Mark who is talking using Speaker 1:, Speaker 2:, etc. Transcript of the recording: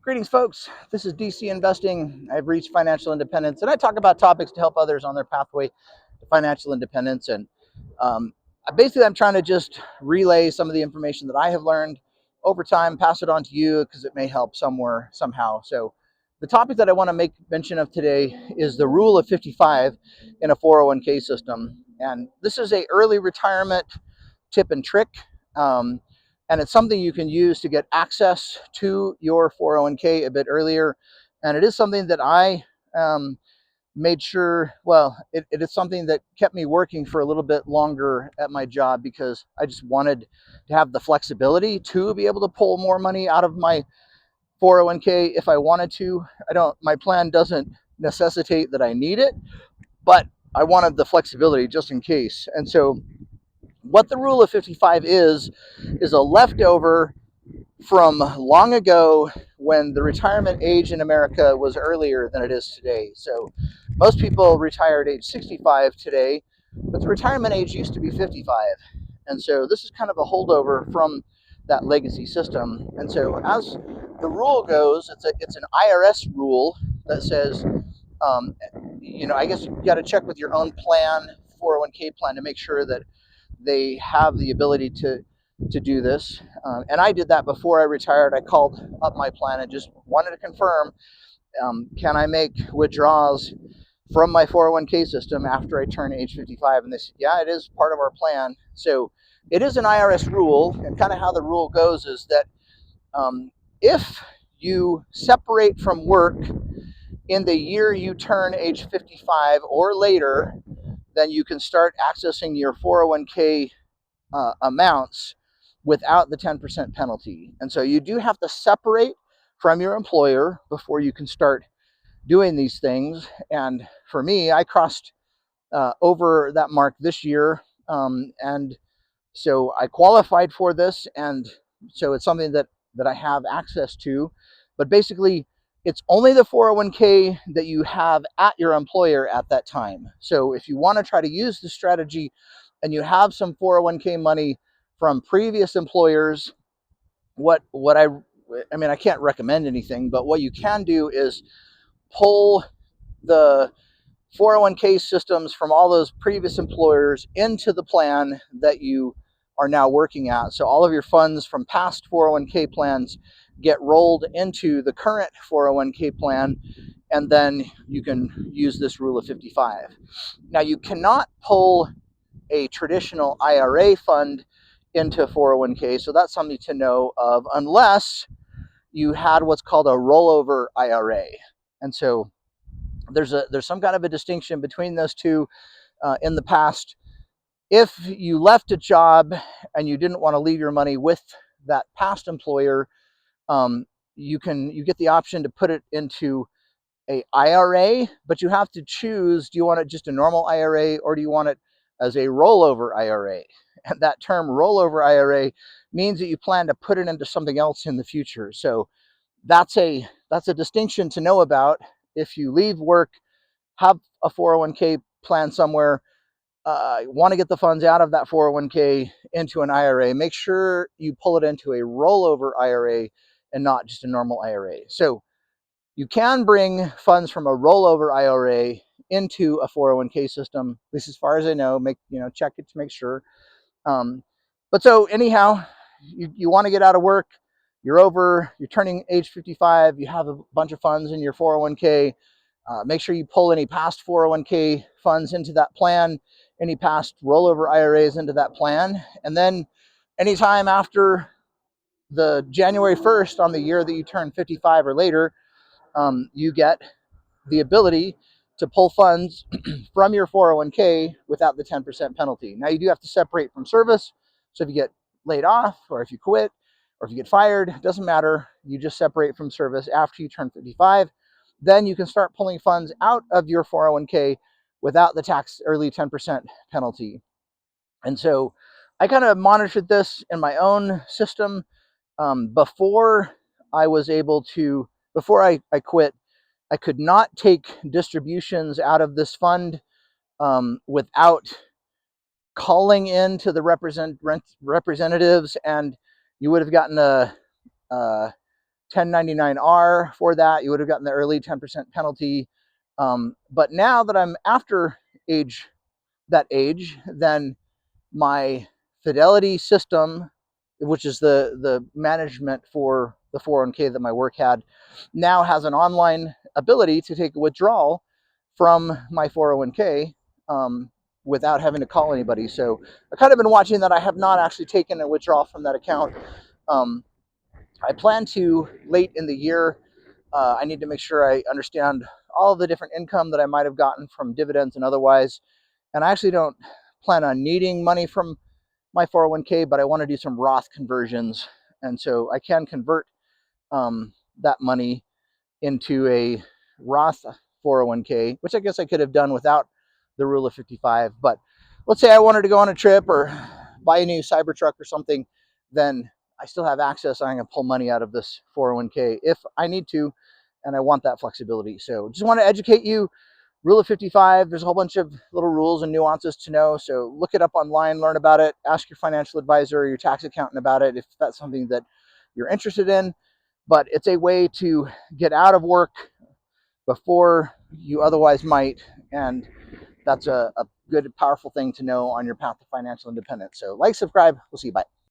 Speaker 1: Greetings, folks. This is DC Investing. I've reached financial independence, and I talk about topics to help others on their pathway to financial independence. And basically, I'm trying to just relay some of the information that I have learned over time, pass it on to you because it may help somewhere, somehow. So, the topic that I want to make mention of today is the rule of 55 in a 401k system. And this is a early retirement tip and trick. Um, and it's something you can use to get access to your 401k a bit earlier. And it is something that I made sure, well, it is something that kept me working for a little bit longer at my job because I just wanted to have the flexibility to be able to pull more money out of my 401k if I wanted to. My plan doesn't necessitate that I need it, but I wanted the flexibility just in case. And so what the rule of 55 is a leftover from long ago when the retirement age in America was earlier than it is today. So most people retire at age 65 today, but the retirement age used to be 55. And so this is kind of a holdover from that legacy system. And so as the rule goes, it's an IRS rule that says, I guess you got to check with your own plan, 401k plan, to make sure that they have the ability to do this. And I did that before I retired. I called up my plan and just wanted to confirm, can I make withdrawals from my 401k system after I turn age 55? And they said, yeah, it is part of our plan. So it is an IRS rule, and kind of how the rule goes is that if you separate from work in the year you turn age 55 or later, then you can start accessing your 401k amounts without the 10% penalty. And so you do have to separate from your employer before you can start doing these things. And for me, I crossed over that mark this year. And so I qualified for this. And so it's something that I have access to. But basically, it's only the 401k that you have at your employer at that time. So if you want to try to use the strategy and you have some 401k money from previous employers, I can't recommend anything, but what you can do is pull the 401k systems from all those previous employers into the plan that you are now working at. So all of your funds from past 401k plans get rolled into the current 401k plan, and then you can use this rule of 55. Now, you cannot pull a traditional IRA fund into 401k, so that's something to know of, unless you had what's called a rollover IRA. And so there's some kind of a distinction between those two. In the past, if you left a job and you didn't want to leave your money with that past employer, you get the option to put it into a IRA, but you have to choose, do you want it just a normal IRA or do you want it as a rollover IRA? And that term rollover IRA means that you plan to put it into something else in the future. So that's a distinction to know about. If you leave work, have a 401k plan somewhere, want to get the funds out of that 401k into an IRA, make sure you pull it into a rollover IRA and not just a normal IRA. So you can bring funds from a rollover IRA into a 401k system, at least as far as I know. Check it to make sure. But so anyhow, you want to get out of work, you're turning age 55, you have a bunch of funds in your 401k. Make sure you pull any past 401k funds into that plan, any past rollover IRAs into that plan. And then anytime after the January 1st on the year that you turn 55 or later, you get the ability to pull funds from your 401k without the 10% penalty. Now, you do have to separate from service. So if you get laid off, or if you quit, or if you get fired, it doesn't matter. You just separate from service after you turn 55. Then you can start pulling funds out of your 401k without the tax early 10% penalty. And so I kind of monitored this in my own system before I quit. I could not take distributions out of this fund without calling in to the representatives, and you would have gotten a 1099-R for that. You would have gotten the early 10% penalty. But now that I'm after that age, then my Fidelity system, which is the management for the 401k that my work had, now has an online ability to take a withdrawal from my 401k without having to call anybody. So I've kind of been watching that. I have not actually taken a withdrawal from that account. I plan to late in the year. I need to make sure I understand all the different income that I might have gotten from dividends and otherwise. And I actually don't plan on needing money from my 401k, but I want to do some Roth conversions. And so I can convert that money into a Roth 401k, which I guess I could have done without the rule of 55. But let's say I wanted to go on a trip or buy a new Cybertruck or something, then I still have access. I'm going to pull money out of this 401k if I need to, and I want that flexibility. So just want to educate you. Rule of 55, there's a whole bunch of little rules and nuances to know. So look it up online, learn about it, ask your financial advisor or your tax accountant about it if that's something that you're interested in. But it's a way to get out of work before you otherwise might. And that's a good, powerful thing to know on your path to financial independence. So like, subscribe. We'll see you. Bye.